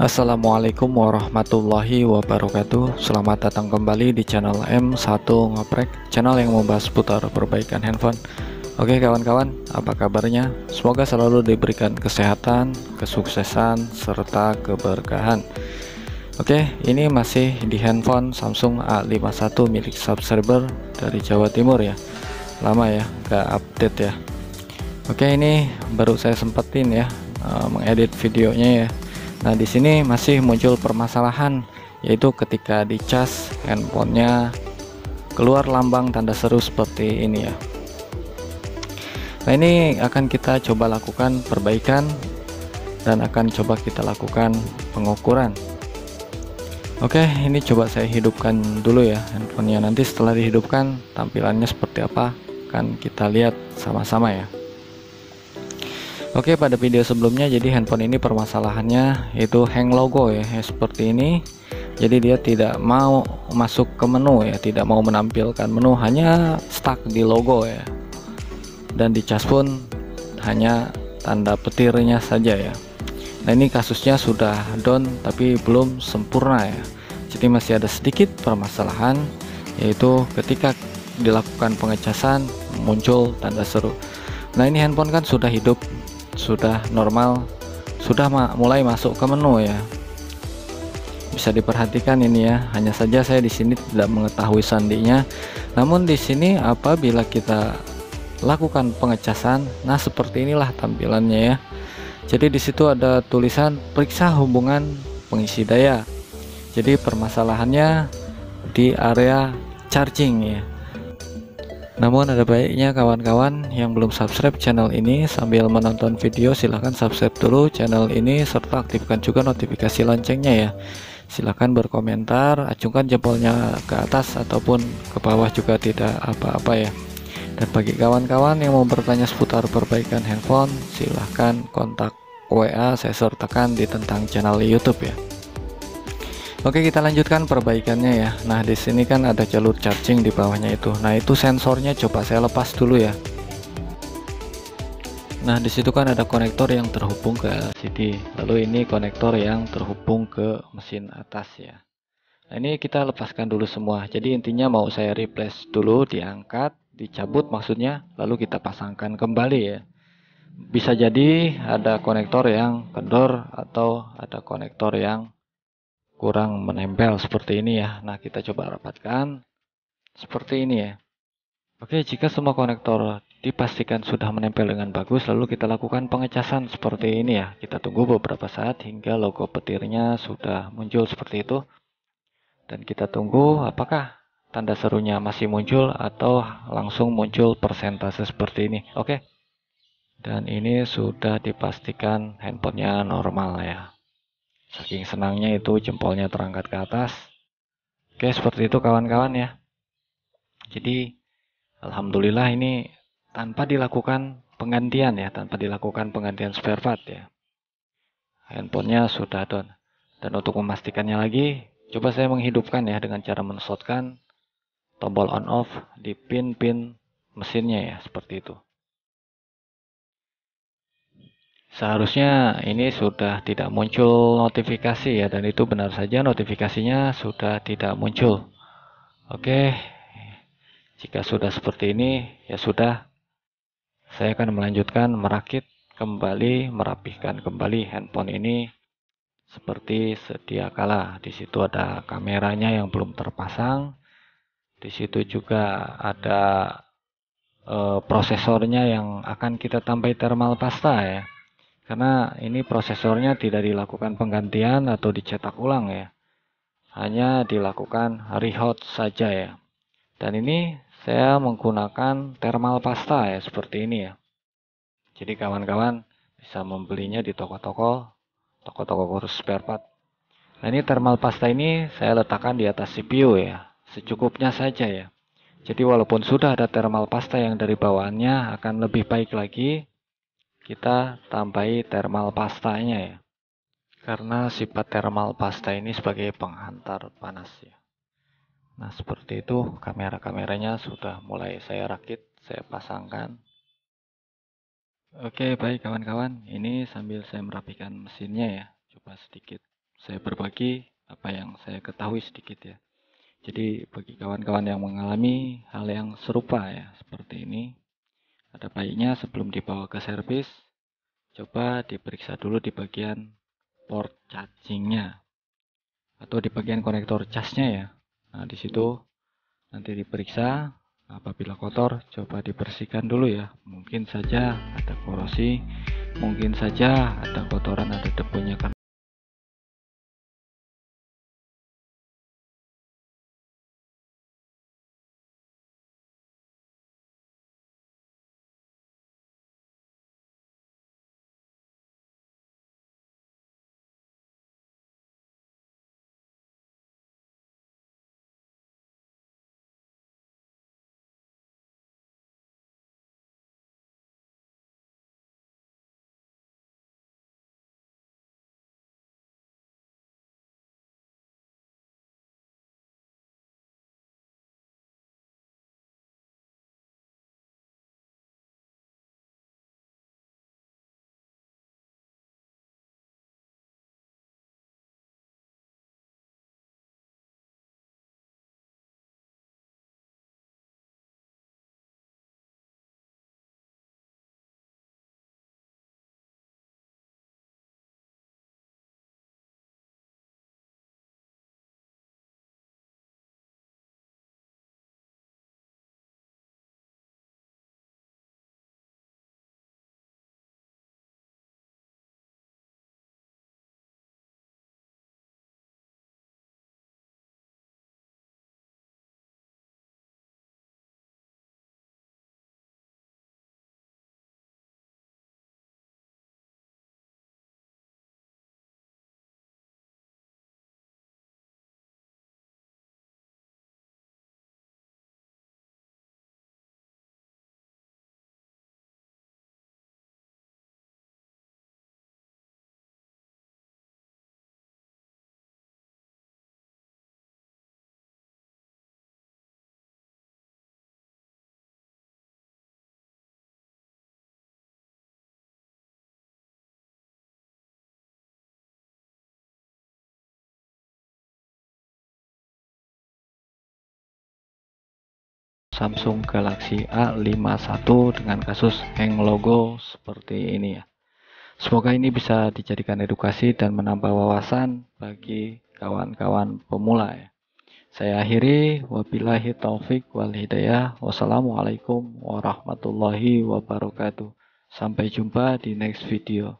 Assalamualaikum warahmatullahi wabarakatuh. Selamat datang kembali di channel M1 Ngoprek, channel yang membahas seputar perbaikan handphone. Oke kawan-kawan, apa kabarnya? Semoga selalu diberikan kesehatan, kesuksesan, serta keberkahan. Oke, ini masih di handphone Samsung A51 milik subscriber dari Jawa Timur ya. Lama ya, gak update ya. Oke, ini baru saya sempetin ya mengedit videonya ya. Nah, di sini masih muncul permasalahan, yaitu ketika dicas handphonenya keluar lambang tanda seru seperti ini ya. Nah, ini akan kita coba lakukan perbaikan dan akan coba kita lakukan pengukuran. Oke, ini coba saya hidupkan dulu ya handphonenya. Nanti setelah dihidupkan tampilannya seperti apa akan kita lihat sama-sama ya. Oke, pada video sebelumnya jadi handphone ini permasalahannya itu hang logo ya, seperti ini. Jadi dia tidak mau masuk ke menu ya, tidak mau menampilkan menu, hanya stuck di logo ya. Dan dicas pun hanya tanda petirnya saja ya. Nah, ini kasusnya sudah down tapi belum sempurna ya. Jadi masih ada sedikit permasalahan, yaitu ketika dilakukan pengecasan muncul tanda seru. Nah, ini handphone kan sudah hidup, sudah normal, sudah mulai masuk ke menu ya. Bisa diperhatikan ini ya, hanya saja saya di sini tidak mengetahui sandinya. Namun di sini apabila kita lakukan pengecasan, nah seperti inilah tampilannya ya. Jadi di situ ada tulisan periksa hubungan pengisi daya. Jadi permasalahannya di area charging ya. Namun ada baiknya kawan-kawan yang belum subscribe channel ini, sambil menonton video silahkan subscribe dulu channel ini serta aktifkan juga notifikasi loncengnya ya. Silahkan berkomentar, acungkan jempolnya ke atas ataupun ke bawah juga tidak apa-apa ya. Dan bagi kawan-kawan yang mau bertanya seputar perbaikan handphone, silahkan kontak WA saya sertakan di tentang channel YouTube ya. Oke, kita lanjutkan perbaikannya ya. Nah, di sini kan ada jalur charging di bawahnya itu. Nah, itu sensornya coba saya lepas dulu ya. Nah, di situ kan ada konektor yang terhubung ke LCD. Lalu ini konektor yang terhubung ke mesin atas ya. Nah, ini kita lepaskan dulu semua. Jadi intinya mau saya replace dulu, diangkat, dicabut maksudnya, lalu kita pasangkan kembali ya. Bisa jadi ada konektor yang kendor atau ada konektor yang kurang menempel seperti ini ya. Nah, kita coba rapatkan seperti ini ya. Oke, jika semua konektor dipastikan sudah menempel dengan bagus, lalu kita lakukan pengecasan seperti ini ya. Kita tunggu beberapa saat hingga logo petirnya sudah muncul seperti itu. Dan kita tunggu apakah tanda serunya masih muncul atau langsung muncul persentase seperti ini. Oke. Dan ini sudah dipastikan handphonenya normal ya. Saking senangnya itu jempolnya terangkat ke atas. Oke, seperti itu kawan-kawan ya. Jadi alhamdulillah ini tanpa dilakukan penggantian ya, tanpa dilakukan penggantian spare part ya. Handphonenya sudah down. Dan untuk memastikannya lagi, coba saya menghidupkan ya dengan cara menshotkan tombol on off di pin-pin mesinnya ya, seperti itu. Seharusnya ini sudah tidak muncul notifikasi ya, dan itu benar saja notifikasinya sudah tidak muncul. Oke, jika sudah seperti ini ya sudah, saya akan melanjutkan merakit kembali, merapihkan kembali handphone ini seperti sedia kala. Di situ ada kameranya yang belum terpasang, di situ juga ada prosesornya yang akan kita tambahi thermal pasta ya. Karena ini prosesornya tidak dilakukan penggantian atau dicetak ulang ya. Hanya dilakukan rehot saja ya. Dan ini saya menggunakan thermal pasta ya, seperti ini ya. Jadi kawan-kawan bisa membelinya di toko-toko kursus spare part. Nah, ini thermal pasta ini saya letakkan di atas CPU ya. Secukupnya saja ya. Jadi walaupun sudah ada thermal pasta yang dari bawaannya, akan lebih baik lagi kita tambahi thermal pastanya ya, karena sifat thermal pasta ini sebagai penghantar panas ya. Nah, seperti itu, kamera-kameranya sudah mulai saya rakit, saya pasangkan. Oke, baik kawan-kawan, ini sambil saya merapikan mesinnya ya, coba sedikit saya berbagi apa yang saya ketahui sedikit ya. Jadi bagi kawan-kawan yang mengalami hal yang serupa ya seperti ini, ada baiknya sebelum dibawa ke servis, coba diperiksa dulu di bagian port chargingnya atau di bagian konektor casnya ya. Nah di situ nanti diperiksa. Apabila kotor, coba dibersihkan dulu ya. Mungkin saja ada korosi, mungkin saja ada kotoran, ada debunya kan. Samsung Galaxy A51 dengan kasus hang logo seperti ini ya. Semoga ini bisa dijadikan edukasi dan menambah wawasan bagi kawan-kawan pemula ya. Saya akhiri, wabillahi taufik wal hidayah. Wassalamualaikum warahmatullahi wabarakatuh. Sampai jumpa di next video.